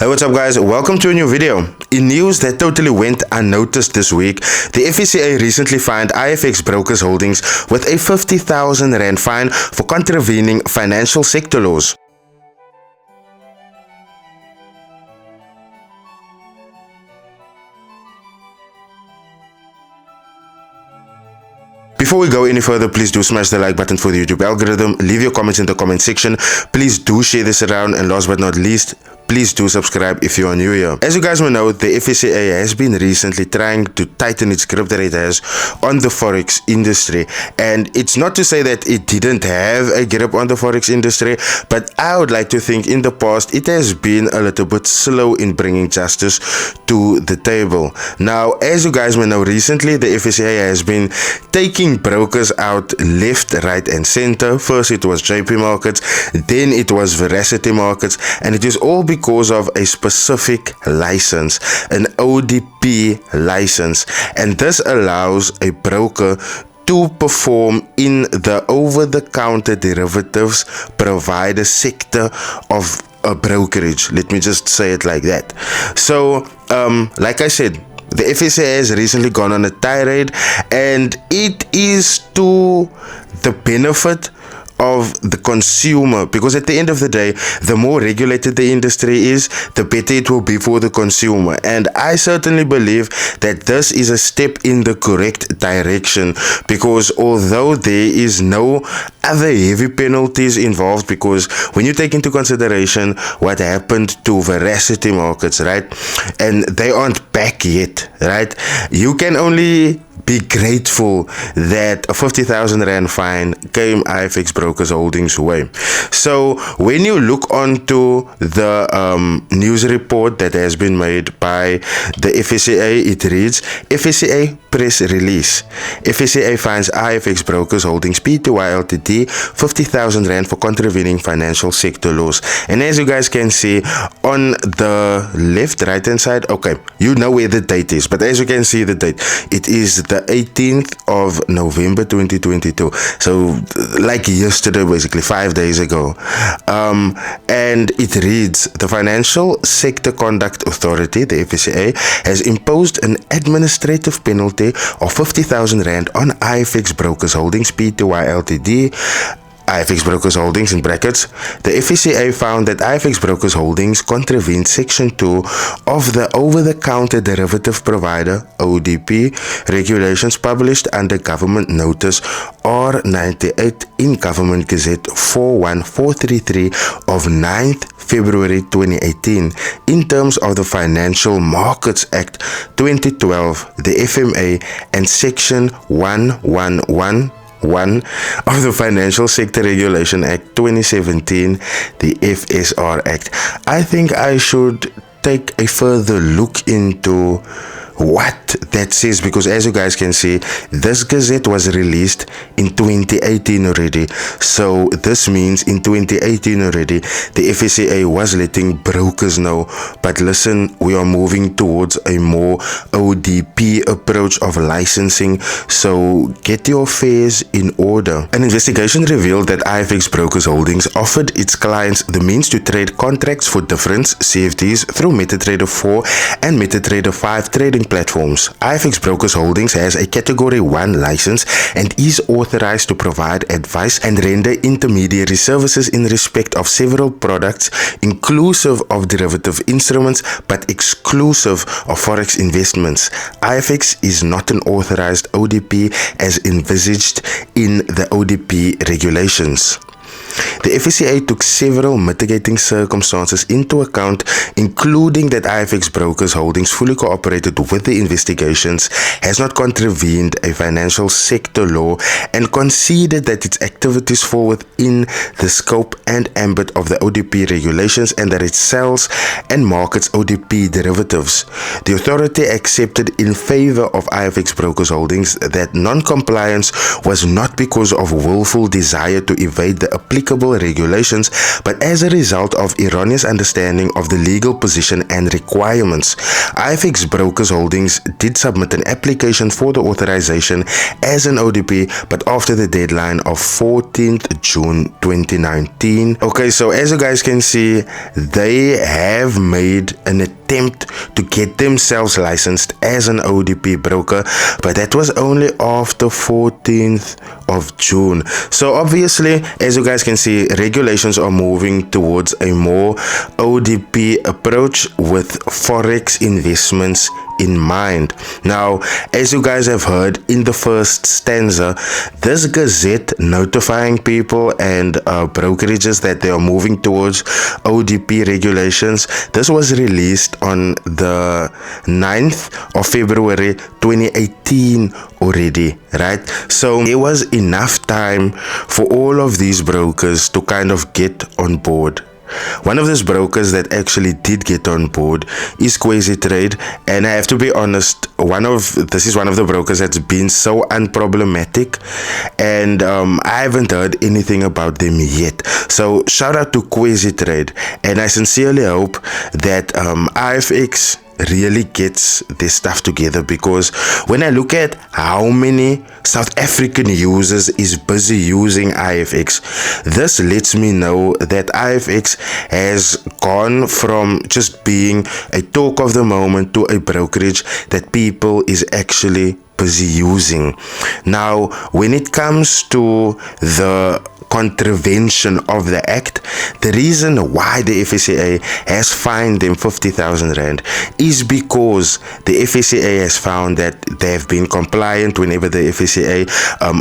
Hey, what's up guys? Welcome to a new video. In news that totally went unnoticed this week, the FSCA recently fined IFX Brokers Holdings with a 50,000 Rand fine for contravening financial sector laws. Before we go any further, please do smash the like button for the YouTube algorithm, leave your comments in the comment section, please do share this around, and last but not least, please do subscribe if you are new here. As you guys may know, the FSCA has been recently trying to tighten its grip that it has on the forex industry, and it's not to say that it didn't have a grip on the forex industry, but I would like to think in the past it has been a little bit slow in bringing justice to the table. Now, as you guys may know, recently the FSCA has been taking brokers out left, right and center. First it was JP Markets, then it was Veracity Markets, and it is all because of a specific license, an ODP license, and this allows a broker to perform in the over-the-counter derivatives provider sector of a brokerage. Let me just say it like that. So like I said, the FSA has recently gone on a tirade, and it is to the benefit of the consumer, because at the end of the day, the more regulated the industry is, the better it will be for the consumer. And I certainly believe that this is a step in the correct direction, because although there is no other heavy penalties involved, because when you take into consideration what happened to Veracity Markets, right, and they aren't back yet, right, you can only be grateful that a 50,000 Rand fine came IFX Brokers Holdings way. So when you look onto the news report that has been made by the FSCA, it reads, FSCA press release. FSCA fines IFX Brokers Holdings Pty Ltd 50,000 Rand for contravening financial sector laws. And as you guys can see on the left, right hand side, okay, you know where the date is, but as you can see the date, it is the 18th of November 2022. So like yesterday, basically 5 days ago. And it reads, the Financial Sector Conduct Authority, the FSCA, has imposed an administrative penalty of 50,000 Rand on IFX Brokers Holdings Pty Ltd, IFX Brokers Holdings in brackets. The FSCA found that IFX Brokers Holdings contravened Section 2 of the Over-the-Counter Derivative Provider (ODP) regulations published under Government Notice R98 in Government Gazette 41433 of 9th February 2018 in terms of the Financial Markets Act 2012, the FMA, and Section 111(1) of the Financial Sector Regulation Act 2017, the FSR Act. I think I should take a further look into what that says, because as you guys can see, this gazette was released in 2018 already. So this means in 2018 already, the FSCA was letting brokers know, but listen, we are moving towards a more ODP approach of licensing, so get your affairs in order. An investigation revealed that IFX Brokers Holdings offered its clients the means to trade contracts for difference CFDs through MetaTrader 4 and MetaTrader 5 trading platforms. IFX Brokers Holdings has a Category 1 license and is authorized to provide advice and render intermediary services in respect of several products, inclusive of derivative instruments but exclusive of forex investments. IFX is not an authorized ODP as envisaged in the ODP regulations. The FSCA took several mitigating circumstances into account, including that IFX Brokers Holdings fully cooperated with the investigations, has not contravened a financial sector law, and conceded that its activities fall within the scope and ambit of the ODP regulations, and that it sells and markets ODP derivatives. The authority accepted in favor of IFX Brokers Holdings that non-compliance was not because of willful desire to evade the applicable applicable regulations, but as a result of erroneous understanding of the legal position and requirements. IFX Brokers Holdings did submit an application for the authorization as an ODP, but after the deadline of 14th June 2019. Okay, so as you guys can see, they have made an attempt to get themselves licensed as an ODP broker, but that was only after 14th of June. So obviously, as you guys can see, regulations are moving towards a more ODP approach with forex investments in mind. Now, as you guys have heard in the first stanza, this gazette notifying people and brokerages that they are moving towards ODP regulations, this was released on the 9th of February 2018 already, right? So there was enough time for all of these brokers to kind of get on board. One of those brokers that actually did get on board is Trade, and I have to be honest, this is one of the brokers that's been so unproblematic, and I haven't heard anything about them yet. So shout out to Trade, and I sincerely hope that IFX really gets this stuff together, because when I look at how many South African users is busy using IFX, this lets me know that IFX has gone from just being a talk of the moment to a brokerage that people is actually busy using. Now, when it comes to the contravention of the act, the reason why the FSCA has fined them 50,000 rand is because the FSCA has found that they have been compliant. Whenever the FSCA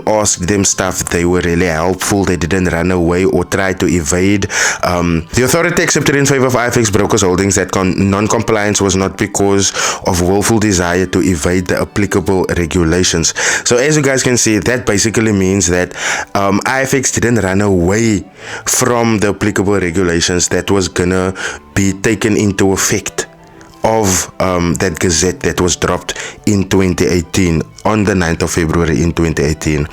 asked them stuff, they were really helpful. They didn't run away or try to evade. The authority accepted in favor of IFX Brokers Holdings that non-compliance was not because of willful desire to evade the applicable regulations. So as you guys can see, that basically means that IFX didn't run away from the applicable regulations that was gonna be taken into effect of that gazette that was dropped in 2018 on the 9th of February in 2018.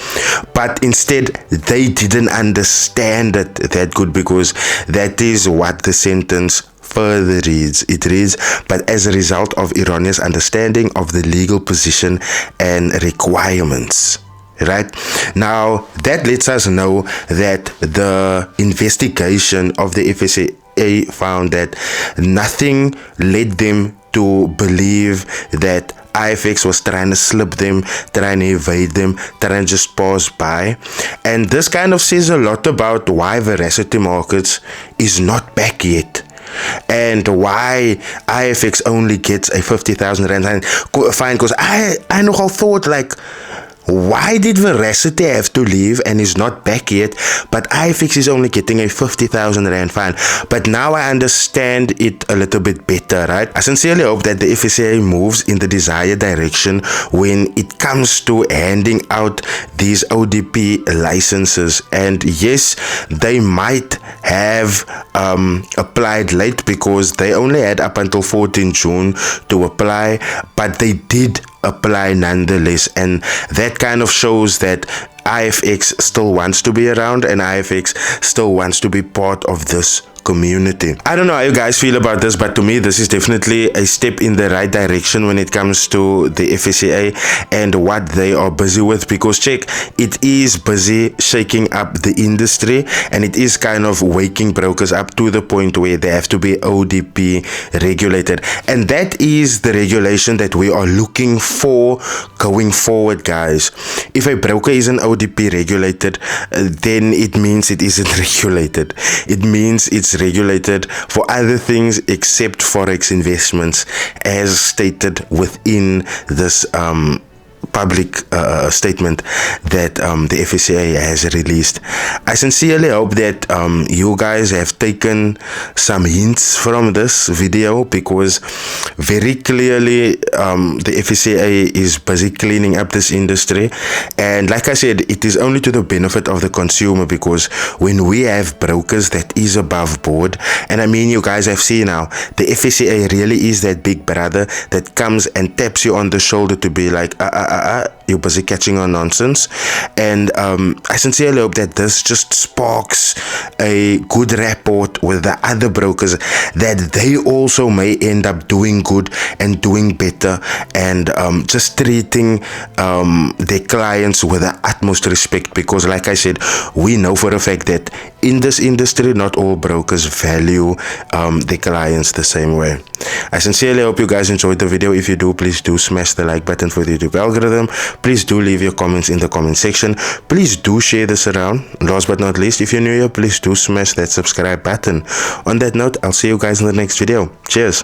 But instead, they didn't understand it that good, because that is what the sentence further reads. It reads, but as a result of erroneous understanding of the legal position and requirements. Right now, that lets us know that the investigation of the FSA found that nothing led them to believe that IFX was trying to slip them, trying to evade them, trying to just pass by. And this kind of says a lot about why veracity markets is not back yet, and why IFX only gets a 50,000 rand fine. Because I nogal thought, like, why did Veracity have to leave and is not back yet, but IFX is only getting a 50,000 rand fine? But now I understand it a little bit better, right? I sincerely hope that the FSCA moves in the desired direction when it comes to handing out these ODP licenses. And yes, they might have applied late, because they only had up until 14 June to apply, but they did apply nonetheless, and that kind of shows that IFX still wants to be around, and IFX still wants to be part of this community. I don't know how you guys feel about this, but to me, this is definitely a step in the right direction when it comes to the FSCA and what they are busy with, because check, it is busy shaking up the industry, and it is kind of waking brokers up to the point where they have to be ODP regulated, and that is the regulation that we are looking for going forward, guys. If a broker isn't ODP regulated, then it means it isn't regulated. It means it's regulated for other things except forex investments, as stated within this public statement that the FSCA has released. I sincerely hope that you guys have taken some hints from this video, because very clearly the FSCA is busy cleaning up this industry, and like I said, it is only to the benefit of the consumer, because when we have brokers that is above board, and I mean, you guys have seen now, the FSCA really is that big brother that comes and taps you on the shoulder to be like, you're busy catching on nonsense. And I sincerely hope that this just sparks a good rapport with the other brokers, that they also may end up doing good and doing better, and just treating their clients with the utmost respect. Because like I said, we know for a fact that in this industry, not all brokers value their clients the same way. I sincerely hope you guys enjoyed the video. If you do, please do smash the like button for the YouTube algorithm. Please do leave your comments in the comment section. Please do share this around. Last but not least, if you're new here, please do smash that subscribe button. On that note, I'll see you guys in the next video. Cheers.